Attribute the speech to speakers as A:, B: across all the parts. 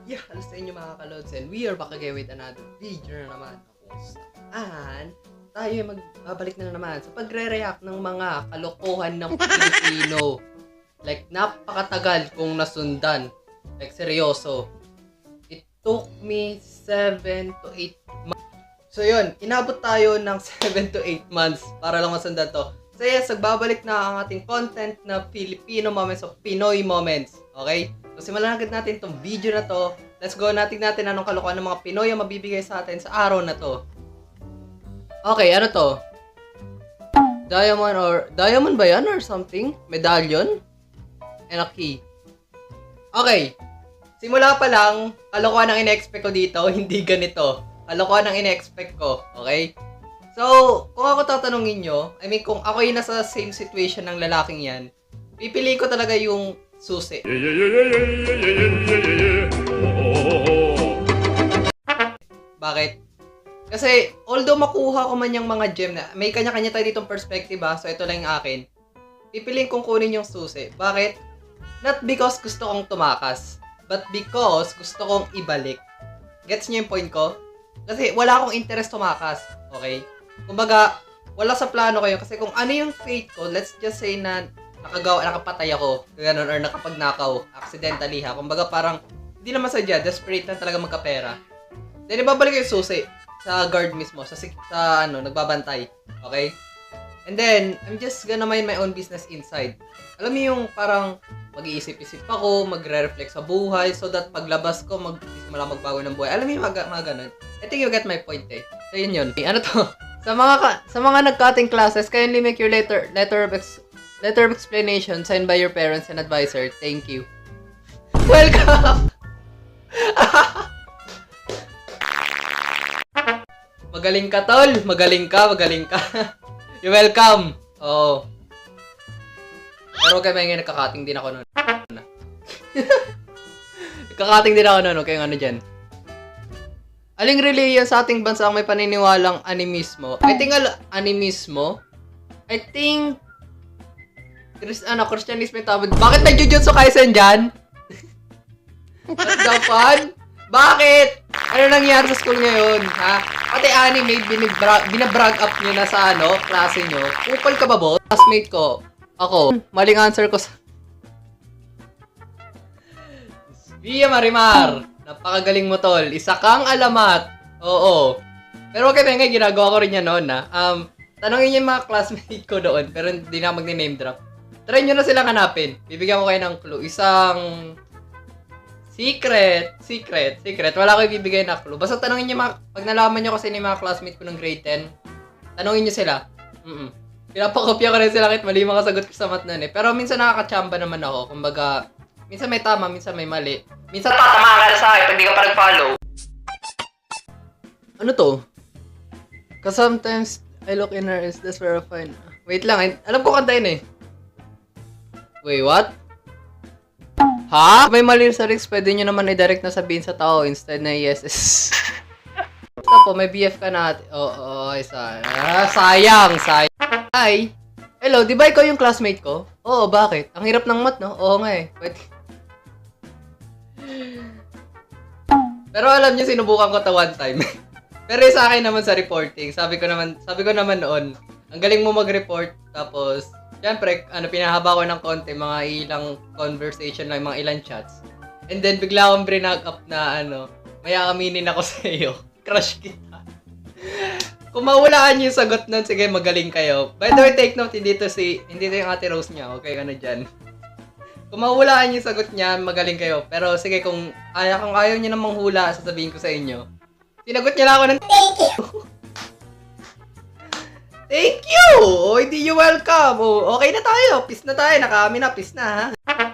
A: Yeah, hello sa inyo mga kalods, and we are back again with another video na naman kung saan tayo magbabalik na naman sa pagre-react ng mga kalokohan ng Pilipino. Like, napakatagal kong nasundan. Like, seryoso. It took me 7 to 8 months. So yun, inabot tayo ng 7 to 8 months para lang masundan to. So yes, nagbabalik na ang ating content na Filipino moments o Pinoy moments. Okay? So simulan agad natin itong video na to. Let's go, natin anong kalokohan ng mga Pinoy ang mabibigay sa atin sa araw na to. Okay, ano to? Diamond ba yan or something? Medallion? And a key. Okay. Simula pa lang, kalokohan ang ina-expect ko dito, hindi ganito. Kalokohan ang ina-expect ko. Okay? So, kung ako tatanungin nyo, I mean, kung ako yung nasa same situation ng lalaking yan, pipili ko talaga yung susi. Bakit? Kasi, although makuha ko man yung mga gem na, may kanya-kanya tayo ditong perspective so ito lang yung akin. Pipiliin kong kunin yung susi. Bakit? Not because gusto kong tumakas, but because gusto kong ibalik. Gets nyo yung point ko? Kasi wala akong interest tumakas. Okay? Kumbaga, wala sa plano kayo. Kasi kung ano yung fate ko, let's just say na nakapatay ako, ganun, or nakapagnakaw, accidentally Kumbaga parang, hindi naman sadya, desperate na talaga magkapera. Then, ibabalik yung susi sa guard mismo, sa nagbabantay. Okay? And then, I'm just gonna mind my own business inside. Alam mo yung parang mag-iisip-isip ako, magre-reflect sa buhay, so that paglabas ko, magsimula magbago ng buhay. Alam mo yung mga ganun. I think you get my point So, yun. Ano to? Sa mga nag-cutting classes, kindly make your letter of explanation signed by your parents and advisor. Thank you. Welcome! Magaling ka, tol. Magaling ka. You're welcome. Oo. Pero kaya may nagkakating din ako nun. Nagkakating din ako nun. Okay, ano dyan? Aling reliyon sa ating bansa ang may paniniwalang animismo? I think animismo? I think Christianismo yung tawag. Bakit may Jujutsu Kaisen dyan? What's the fun? Bakit? Ano nangyari sa school ngayon? Ha? Pati anime, binabrag up nyo na sa klase nyo. Upal ka ba, boss? Classmate ko. Ako. Maling answer ko sa... Via Marimar. Napakagaling mo, tol. Isa kang alamat. Oo. Pero okay, ngayon, ginagawa ko rin yan noon, tanongin niyo yung mga classmate ko doon, pero hindi na mag-name drop. Try nyo na silang hanapin. Bibigyan ko kayo ng clue. Isang... Secret. Wala ko ibibigay na clue. Basta tanongin nyo pag nalaman nyo kasi ni mga classmate ko ng grade 10, tanongin nyo sila. Pinapakopya ko rin sila kahit mali mga sagot ko sa math nun Pero minsan nakakachamba naman ako. Kumbaga, minsan may tama, minsan may mali. Minsan tatamaan ka na sa akin pag di ka pa nag-follow. Ano to? Cause sometimes I look in her eyes, that's where I find... Wait lang, alam ko kanta yun Wait, what? Ha? May mali sa lyrics, pwede nyo naman i-direct na sabihin sa tao instead na yes. Basta po, may BF ka na. Sayang. Hi. Hello, di ba ikaw yung classmate ko? Oo, bakit? Ang hirap ng math, no? Oo nga Pwede. Pero alam niyo, sinubukan ko one time. Pero sa akin naman sa reporting, sabi ko naman noon, ang galing mo mag-report, tapos, syempre, pinahaba ko ng konti, mga ilang conversation lang, mga ilang chats. And then, bigla akong brinag up na, may aaminin ako sa iyo. Crush kita. Kung mahulaan niyo yung sagot nun, sige, magaling kayo. By the way, take note, hindi to yung Ate Rose niya, okay, dyan. Kung mahulaan niyo yung sagot niya, magaling kayo. Pero sige, kung ayaw niyo na manghula, sasabihin ko sa inyo. Sinagot niya lang ako ng thank you! Thank you! Hindi you welcome. Okay na tayo. Peace na tayo. Nakaamin na. Peace na, ha?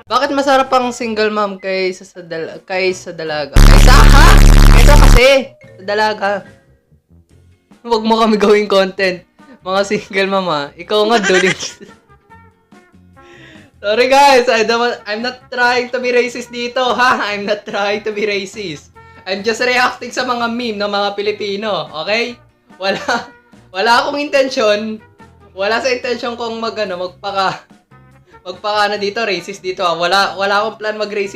A: Bakit masarap ang single mom kaysa sa dalaga? Kaysa kasi sa dalaga. Huwag mo kami gawing content. Mga single mom, Ikaw nga, duling. Sorry, guys. I'm not trying to be racist dito, ha? I'm not trying to be racist. I'm just reacting sa mga meme ng mga Pilipino. Okay? Wala akong intensyon. Wala sa intensyon kong magpaka dito, racist dito. Wala akong plan maging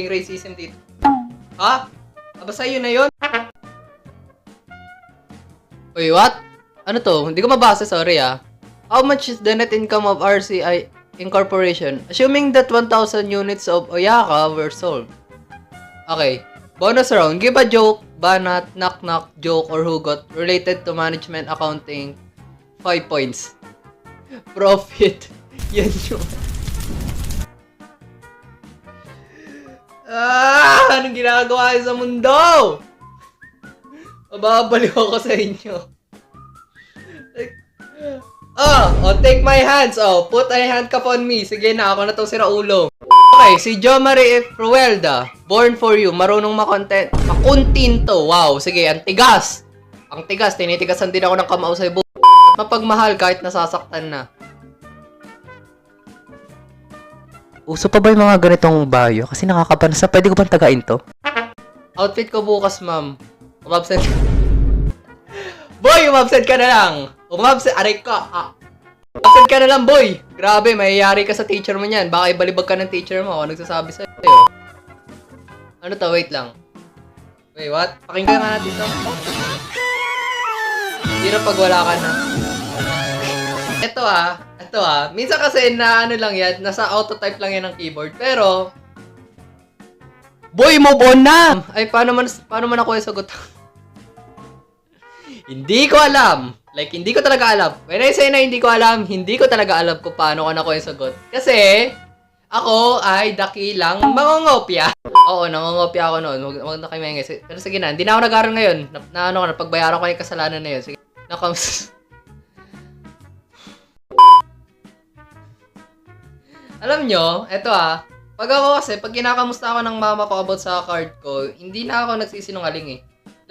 A: racism dito. Ha? Basta yun na yun? Wait, what? Ano to? Hindi ko mabasa, sorry ah. How much is the net income of RCI Incorporation? Assuming that 1,000 units of Oyaka were sold. Okay. Bonus round. Give a joke, banat, knock-knock, joke, or hugot related to management accounting. 5 points. Profit. Yan yun. Anong ginagawa sa mundo? Mababaliw ako sa inyo. Take my hands. Put a handcuff on me. Sige na, ako na to si Raulo. Okay, si Jo Marie Fruelda. Born for you. Marunong makuntinto. Wow, sige, ang tigas. Ang tigas, tinitigasan din ako ng kamao sa ibo. At mapagmahal kahit nasasaktan na.
B: Uso pa ba yung mga ganitong bio? Kasi nakakapanasa. Pwede ko bang tagain to?
A: Outfit ko bukas, ma'am. Umabsent. Boy, umabsent ka na lang. Umabsent. Aray ka. Umabsent ka na lang, boy. Grabe, mayayari ka sa teacher mo niyan. Baka ibalibag ka ng teacher mo. Ako nagsasabi sa'yo. Ano to? Wait lang. Wait, what? Pakinggan nga natin to. Hindi na pag wala ka na. Ito minsan kasi na ano lang yan, nasa auto-type lang yan ng keyboard. Pero, boy, move on na! Ay, paano man ako yung sagot? Hindi ko alam. Like, hindi ko talaga alam. When I say na hindi ko alam, hindi ko talaga alam kung paano ko nakuha yung sagot. Kasi, ako ay dakilang mangongopya. Oo, nangongopya ako noon. Huwag na kayo maingay. Pero sige na, hindi na ako nag-aaral ngayon. Napagbayaran ko yung kasalanan na yun. Sige, Alam nyo, eto pag ako kasi, pag kinakamusta ako ng mama ko about sa card ko, hindi na ako nagsisinungaling eh.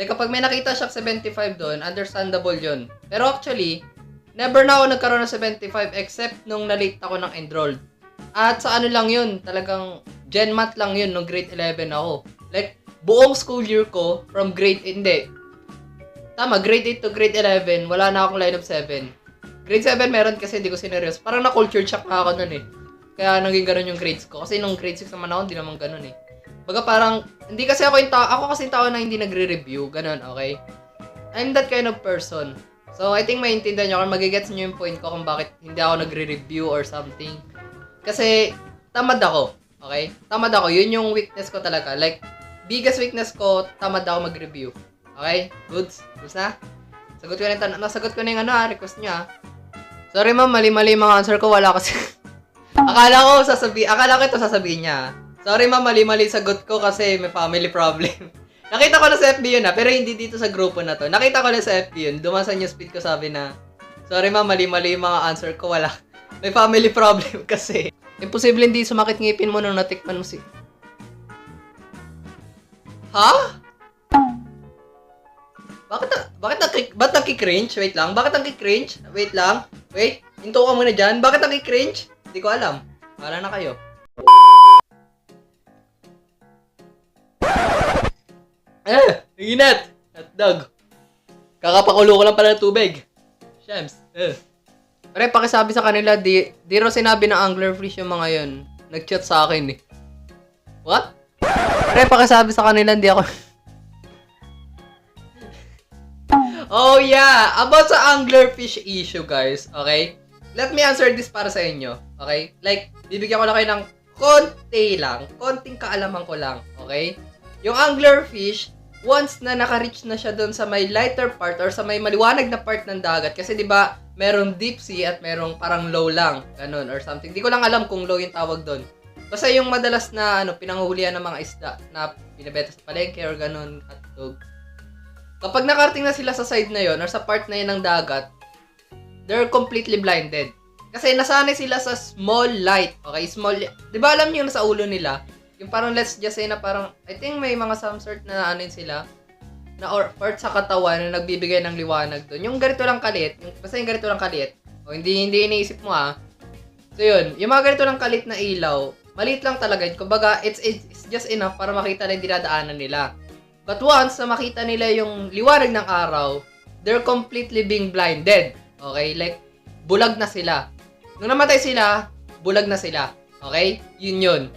A: Like kapag may nakita siya 75 doon, understandable yun. Pero actually, never na ako nagkaroon ng 75 except nung na-late ako ng enrolled. At sa ano lang yun, talagang Gen Math lang yun nung grade 11 ako. Like, buong school year ko, from grade, hindi. Tama, grade 8 to grade 11, wala na akong line of 7. Grade 7 meron kasi hindi ko sineryoso. Parang na-culture shock na ako nun eh. Kaya naging ganun yung grades ko. Kasi nung grade 6 naman ako, hindi naman ganun eh. Baga parang, hindi kasi ako yung tao, ako kasi yung tao na hindi nagre-review. Ganun, okay? I'm that kind of person. So, I think maintindihan nyo, kung magigets nyo yung point ko kung bakit hindi ako nagre-review or something. Kasi, tamad ako. Okay? Tamad ako. Yun yung weakness ko talaga. Like, biggest weakness ko, tamad ako mag-review. Okay? Goods? Goods na? Nasagot ko na yung request nyo Sorry ma'am, mali-mali yung mga answer ko. Wala kasi. Akala ko ito sasabihin niya. Sorry ma'am, mali-mali sagot ko kasi may family problem. Nakita ko na sa FB yun pero hindi dito sa grupo na to. Nakita ko na sa FB yun. Dumaan sa newsfeed ko sabi na, sorry ma'am, mali-mali yung mga answer ko. Wala. May family problem kasi. Imposible hindi sumakit ngipin mo nung natikman mo si... Ha? Bakit naki-cringe? Wait lang. Bakit naki-cringe? Wait lang. Wait. Hinto ka muna dyan. Bakit naki-cringe? Hindi ko alam. Wala na kayo. Init! Hotdog. Kakapakulo ko lang pala ng tubig. Shams. Pre, pakisabi sa kanila, di raw sinabi ng anglerfish yung mga yun. Nag-chat sa akin eh. What? Pre, pakisabi sa kanila, hindi ako... Oh yeah! About sa anglerfish issue, guys. Okay? Let me answer this para sa inyo. Okay? Like, bibigyan ko lang kayo ng konting kaalaman ko lang. Okay? Yung anglerfish, once na naka-reach na siya doon sa may lighter part or sa may maliwanag na part ng dagat, kasi di ba merong deep sea at merong parang low lang, ganun or something. Di ko lang alam kung low yung tawag doon. Basta yung madalas na pinanghuhulihan ng mga isda na binebenta sa palengke or ganun, hotdog. Kapag nakarating na sila sa side na yon or sa part na yun ng dagat, they're completely blinded. Kasi nasanay sila sa small light. Okay, small. Di ba alam niyo yung nasa ulo nila? Yung parang let's just say na parang, I think may mga some sort na sila, na or part sa katawan na nagbibigay ng liwanag doon. Yung ganito lang kaliit, basta yung ganito lang kaliit. O hindi iniisip mo So yun, yung mga ganito lang kaliit na ilaw, maliit lang talaga. Kumbaga, it's just enough para makita na yung dinadaanan nila. But once na makita nila yung liwanag ng araw, they're completely being blinded. Okay? Like, bulag na sila. Nung namatay sila, bulag na sila. Okay? Yun.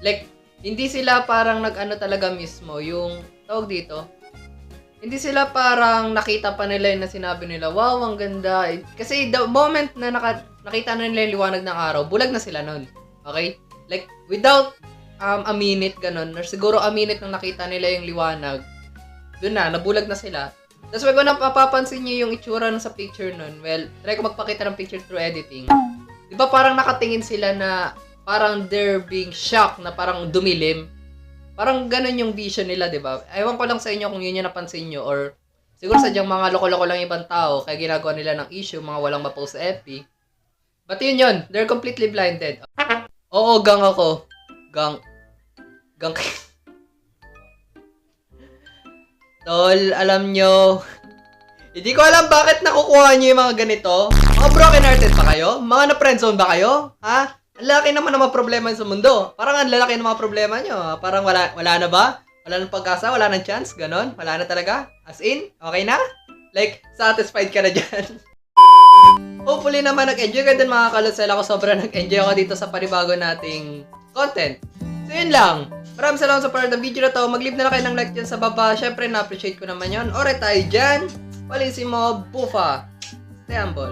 A: Like, hindi sila parang nag-ano talaga mismo, yung, tawag dito, hindi sila parang nakita pa nila yung na sinabi nila, wow, ang ganda. Kasi the moment na nakita na nila yung liwanag ng araw, bulag na sila nun. Okay? Like, without a minute, ganun, or siguro a minute nang nakita nila yung liwanag, dun na, nabulag na sila. Tapos kung napapansin nyo yung itsura nun sa picture nun, well, try ko magpakita ng picture through editing. Di ba parang nakatingin sila na parang they're being shocked na parang dumilim? Parang ganun yung vision nila, di ba? Ewan ko lang sa inyo kung yun yung napansin nyo or siguro sadyang mga loko-loko lang ibang tao kaya ginagawa nila ng issue, mga walang ma-post sa FB. But yun, they're completely blinded. Oo, gang ako. Gang. Tol, alam nyo, hindi ko alam bakit nakukuha nyo yung mga ganito. Mga broken hearted ba kayo? Mga na-friendzone ba kayo? Ha? Ang laki naman ng mga problema sa mundo. Parang ang lalaki ng mga problema nyo. Parang wala na ba? Wala nang pag-asa? Wala nang chance? Ganon? Wala na talaga? As in? Okay na? Like, satisfied ka na dyan? Hopefully naman nag-enjoy ka din mga kalusel. Ako sobrang nag-enjoy ako dito sa panibago nating content. So yun lang. Maraming salamat sa part ng video na to. Mag-leave na lang kayo ng like dyan sa baba. Syempre na-appreciate ko naman yun. Alright tayo dyan. Palisimo, bufa. Stay humble.